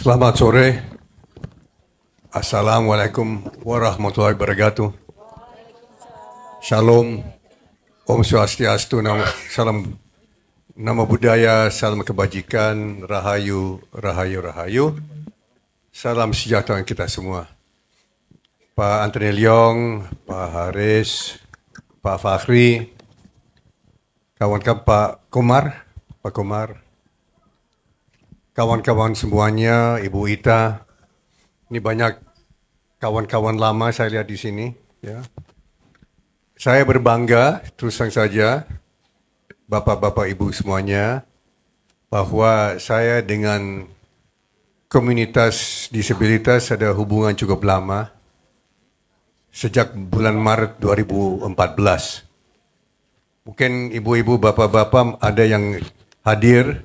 Selamat sore. Assalamualaikum warahmatullahi wabarakatuh. Shalom. Om Swastiastu. Salam nama budaya, salam kebajikan, rahayu, rahayu, rahayu. Salam sejahtera kita semua. Pak Antoni Leong, Pak Haris, Pak Fakhri, kawan-kawan Pak Komar, kawan-kawan semuanya, Ibu Ita, ini banyak kawan-kawan lama saya lihat di sini. Ya. Saya berbangga, terus terang saja, Bapak-Bapak Ibu semuanya, bahwa saya dengan komunitas disabilitas ada hubungan cukup lama, sejak bulan Maret 2014. Mungkin ibu-ibu, bapak-bapak ada yang hadir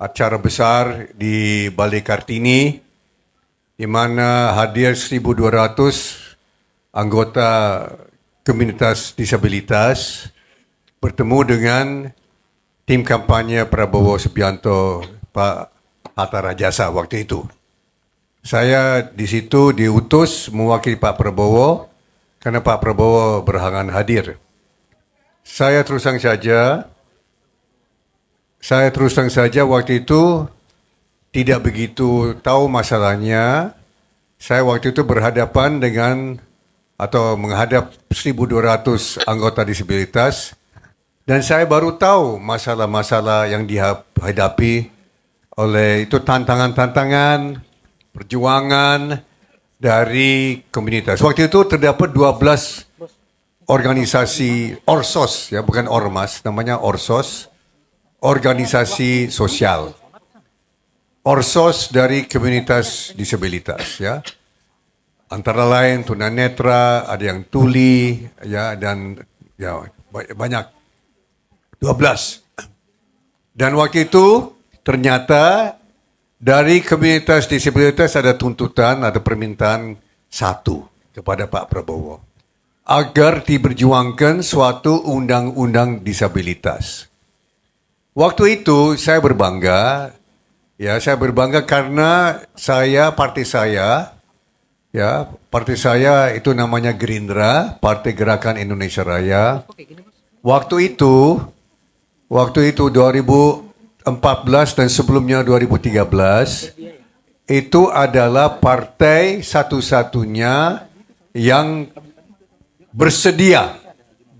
acara besar di Balai Kartini, di mana hadir 1.200 anggota komunitas disabilitas bertemu dengan tim kampanye Prabowo Subianto, Pak Hatta Rajasa waktu itu. Saya di situ diutus mewakili Pak Prabowo karena Pak Prabowo berhalangan hadir. Saya terus terang saja waktu itu tidak begitu tahu masalahnya. Saya waktu itu berhadapan dengan atau menghadap 1.200 anggota disabilitas dan saya baru tahu masalah-masalah yang dihadapi oleh itu tantangan-tantangan perjuangan dari komunitas. Waktu itu terdapat 12 organisasi Orsos, ya bukan Ormas, namanya Orsos, organisasi sosial. Orsos dari komunitas disabilitas, ya. Antara lain tunanetra, ada yang tuli, ya, dan ya banyak 12. Dan waktu itu ternyata dari komunitas disabilitas ada tuntutan, ada permintaan satu kepada Pak Prabowo agar diperjuangkan suatu undang-undang disabilitas. Waktu itu saya berbangga karena partai saya itu namanya Gerindra, Partai Gerakan Indonesia Raya. Waktu itu 2014 dan sebelumnya 2013 itu adalah partai satu-satunya yang bersedia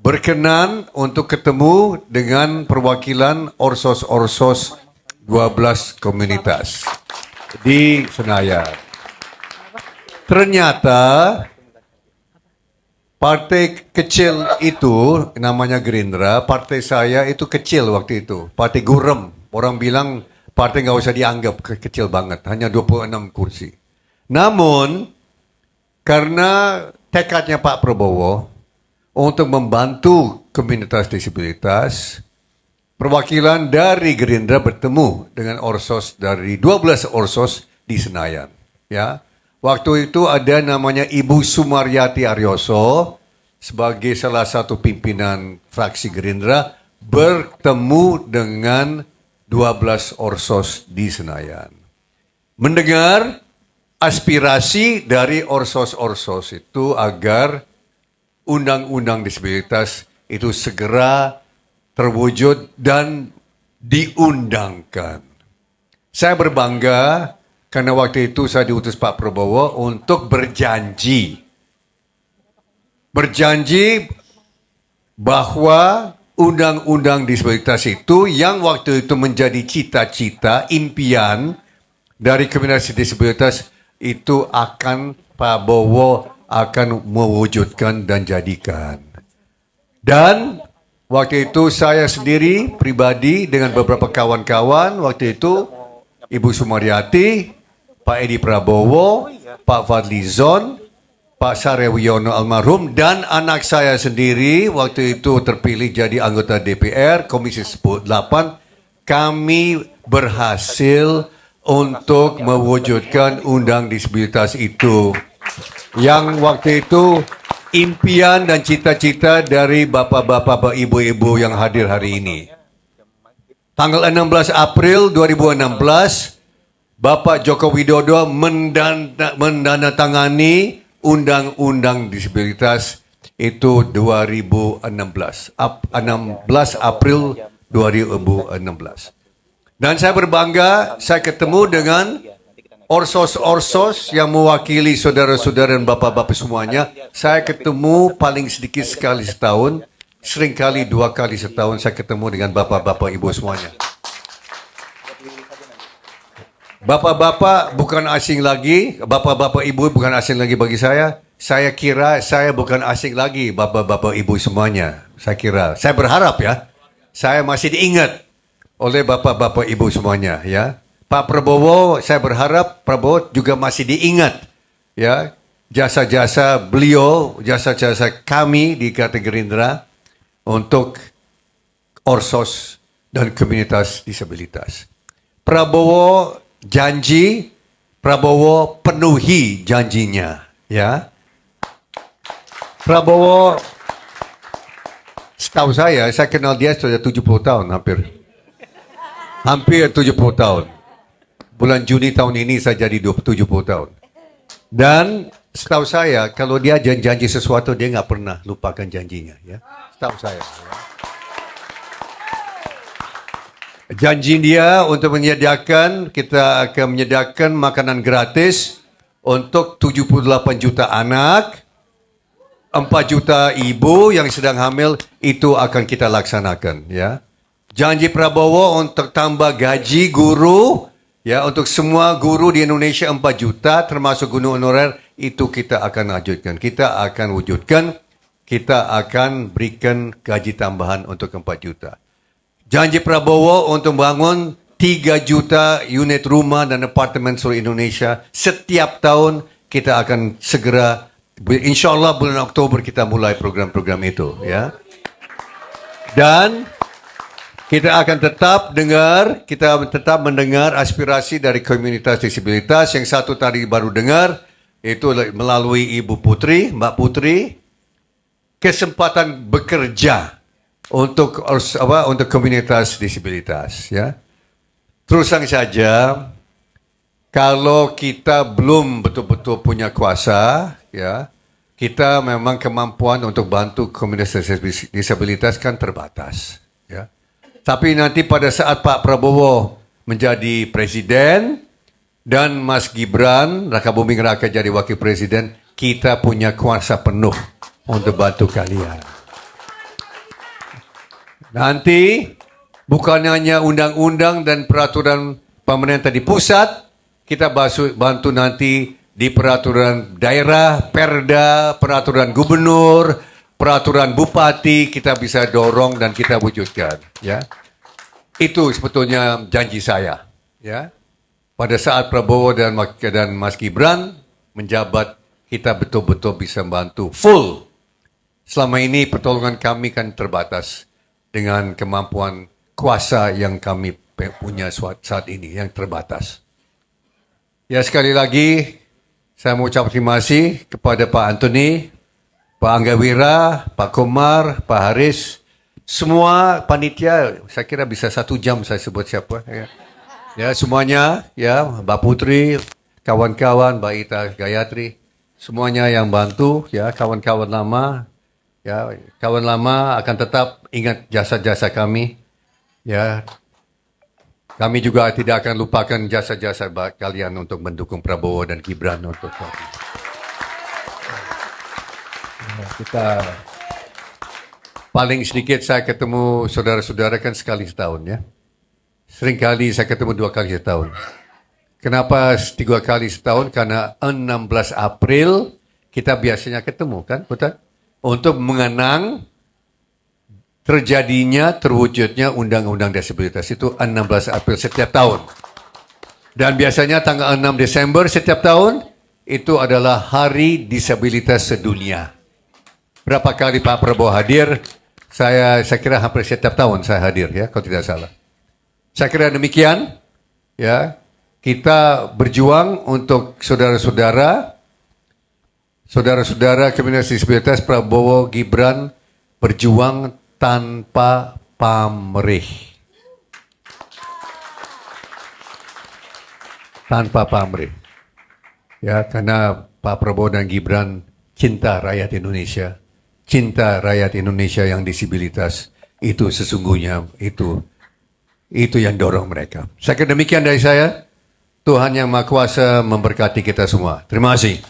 berkenan untuk ketemu dengan perwakilan Orsos-Orsos 12 komunitas di Senayan. Ternyata partai kecil itu namanya Gerindra, partai saya itu kecil waktu itu, partai gurem. Orang bilang partai nggak usah dianggap kecil banget, hanya 26 kursi. Namun karena tekadnya Pak Prabowo untuk membantu komunitas disabilitas, perwakilan dari Gerindra bertemu dengan Orsos dari 12 Orsos di Senayan. Ya, waktu itu ada namanya Ibu Sumaryati Aryoso sebagai salah satu pimpinan fraksi Gerindra bertemu dengan 12 Orsos di Senayan. Mendengar aspirasi dari Orsos-Orsos itu agar undang-undang disabilitas itu segera terwujud dan diundangkan. Saya berbangga karena waktu itu saya diutus Pak Prabowo untuk berjanji bahwa undang-undang disabilitas itu yang waktu itu menjadi cita-cita, impian dari komunitas disabilitas itu akan Pak Prabowo akan mewujudkan dan jadikan. Dan waktu itu saya sendiri pribadi dengan beberapa kawan-kawan, waktu itu Ibu Sumaryati, Pak Edi Prabowo, Pak Fadlizon, Pak Sarewiono almarhum, dan anak saya sendiri waktu itu terpilih jadi anggota DPR, Komisi 8, kami berhasil untuk mewujudkan undang disabilitas itu. Yang waktu itu impian dan cita-cita dari bapak-bapak, ibu-ibu yang hadir hari ini. Tanggal 16 April 2016, Bapak Joko Widodo mendandatangani Undang-Undang Disabilitas itu 2016. 16 April 2016. Dan saya berbangga, saya ketemu dengan orsos-orsos yang mewakili saudara-saudara dan bapak-bapak semuanya. Saya ketemu paling sedikit sekali setahun, seringkali 2 kali setahun saya ketemu dengan bapak-bapak ibu semuanya. Bapak-bapak bukan asing lagi, bapak-bapak ibu bukan asing lagi bagi saya. Saya kira saya bukan asing lagi, bapak-bapak ibu semuanya. Saya kira, saya berharap ya, saya masih diingat oleh bapak-bapak ibu semuanya ya. Pak Prabowo, saya berharap Prabowo juga masih diingat ya, jasa-jasa beliau, jasa-jasa kami di Partai Gerindra untuk orsos dan komunitas disabilitas. Prabowo janji, Prabowo penuhi janjinya ya. Prabowo, setahu saya kenal dia sudah 70 tahun hampir 70 tahun. Bulan Juni tahun ini saya jadi 70 tahun. Dan setahu saya kalau dia janji sesuatu dia nggak pernah lupakan janjinya ya. Setahu saya. Janji dia untuk menyediakan, kita akan menyediakan makanan gratis untuk 78 juta anak, 4 juta ibu yang sedang hamil, itu akan kita laksanakan ya. Janji Prabowo untuk tambah gaji guru ya, untuk semua guru di Indonesia 4 juta termasuk guru honorer, itu kita akan wujudkan. Kita akan wujudkan, kita akan berikan gaji tambahan untuk 4 juta. Janji Prabowo untuk bangun 3 juta unit rumah dan apartemen seluruh Indonesia. Setiap tahun kita akan segera, insyaAllah bulan Oktober kita mulai program-program itu ya. Dan kita akan tetap mendengar aspirasi dari komunitas disabilitas. Yang satu tadi baru dengar, itu melalui Ibu Putri, Mbak Putri, kesempatan bekerja untuk komunitas disabilitas ya. Terus terang saja, kalau kita belum betul-betul punya kuasa ya, kita memang kemampuan untuk bantu komunitas disabilitas kan terbatas ya. Tapi nanti pada saat Pak Prabowo menjadi presiden dan Mas Gibran Raka Buming Raka jadi wakil presiden, kita punya kuasa penuh untuk bantu kalian. Nanti bukan hanya undang-undang dan peraturan pemerintah di pusat, kita bantu nanti di peraturan daerah, perda, peraturan gubernur, peraturan bupati, kita bisa dorong dan kita wujudkan ya. Itu sebetulnya janji saya ya. Pada saat Prabowo dan Mas Gibran menjabat, kita betul-betul bisa membantu full. Selama ini pertolongan kami kan terbatas dengan kemampuan kuasa yang kami punya saat ini yang terbatas. Ya, sekali lagi saya mengucap terima kasih kepada Pak Anthony, Pak Angga Wira, Pak Komar, Pak Haris, semua panitia. Saya kira bisa 1 jam saya sebut siapa ya. Ya, semuanya ya, Mbak Putri, kawan-kawan, Mbak Ita Gayatri, semuanya yang bantu ya, kawan-kawan lama. Ya, kawan lama akan tetap ingat jasa-jasa kami. Ya, kami juga tidak akan lupakan jasa-jasa kalian untuk mendukung Prabowo dan Gibran untuk kami. Kita paling sedikit saya ketemu saudara-saudara kan sekali setahun ya. Seringkali saya ketemu 2 kali setahun. Kenapa 3 kali setahun? Karena 16 April kita biasanya ketemu kan, betul? Untuk mengenang terjadinya, terwujudnya Undang-Undang Disabilitas itu 16 April setiap tahun. Dan biasanya tanggal 6 Desember setiap tahun itu adalah Hari Disabilitas Sedunia. Berapa kali Pak Prabowo hadir? Saya kira hampir setiap tahun saya hadir ya, kalau tidak salah. Saya kira demikian ya. Kita berjuang untuk saudara-saudara komunitas disabilitas. Prabowo Gibran berjuang tanpa pamrih. tanpa pamrih. Ya, karena Pak Prabowo dan Gibran cinta rakyat Indonesia, cinta rakyat Indonesia yang disabilitas. Itu sesungguhnya itu yang dorong mereka. Saya kira demikian dari saya. Tuhan Yang Maha Kuasa memberkati kita semua. Terima kasih.